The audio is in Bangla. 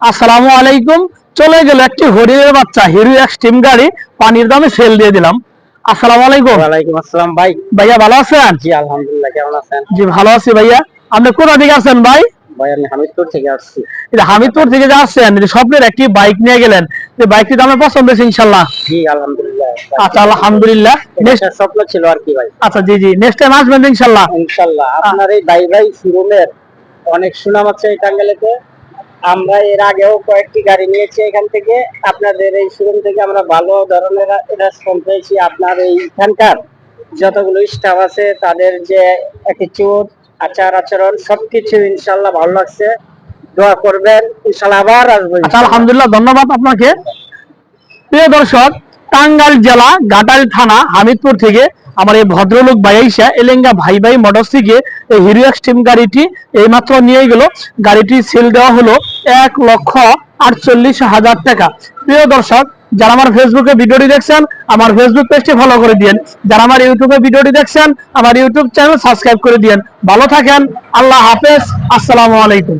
আসসালামু আলাইকুম। চলে গেল একটি হরিণের বাচ্চা হিরো এক্সট্রিম গাড়ি, পানির দামে সেল দিয়ে দিলাম। আসসালামু আলাইকুম। ওয়ালাইকুম আসসালাম ভাই। ভাইয়া ভালো আছেন? জি আলহামদুলিল্লাহ, কেমন আছেন? জি ভালো আছি ভাইয়া। আপনি কোথা থেকে আসছেন ভাই? ভাই আমি হামিদপুর থেকে আসছি। এটা হামিদপুর থেকে যে আসছেন, এটা স্বপ্নের একটি বাইক নিয়ে গেলেন, এই বাইকটি তো আমার পছন্দ হয়েছে ইনশাল্লাহ। জি আলহামদুলিল্লাহ। আচ্ছা আলহামদুলিল্লাহ। এটা স্বপ্ন ছিল আর কি ভাই। আচ্ছা জি জি, নেক্সট টাইম আসবেন তো ইনশাল্লাহ। ইনশাআল্লাহ। আপনার এই ভাই শোরুমের অনেক সুনাম আছে এই টাঙ্গাইলেতে। আমরা এর আগেও কয়েকটি গাড়ি নিয়েছি এখান থেকে। আপনাদের এই শোরুম থেকে আমরা ভালো ধরনের রেসপন্স পেয়েছি। আপনার এইখানকার যতগুলো স্টাফ আছে তাদের যে অ্যাটিটিউড, আচার আচরণ সবকিছু ইনশাআল্লাহ ভালো লাগছে। দোয়া করবেন, ইনশাআল্লাহ আবার আসবো। আচ্ছা আলহামদুলিল্লাহ, ধন্যবাদ আপনাকে। প্রিয় দর্শক, টাঙ্গাইল জেলা ঘাটাইল থানা হামিদপুর থেকে আমার এই ভদ্রলোক ভাইয়াইসা এলেঙ্গা ভাই ভাই মোটরস থেকে এই হিরো এক্সট্রিম গাড়িটি এইমাত্র নিয়ে গেল। গাড়িটি সেল দেওয়া হলো 1,48,000 টাকা। প্রিয় দর্শক, যারা আমার ফেসবুকে ভিডিওটি দেখছেন আমার ফেসবুক পেজটি ফলো করে দিন, যারা আমার ইউটিউবে ভিডিওটি দেখছেন আমার ইউটিউব চ্যানেল সাবস্ক্রাইব করে দিন। ভালো থাকেন, আল্লাহ হাফেজ, আসসালামু আলাইকুম।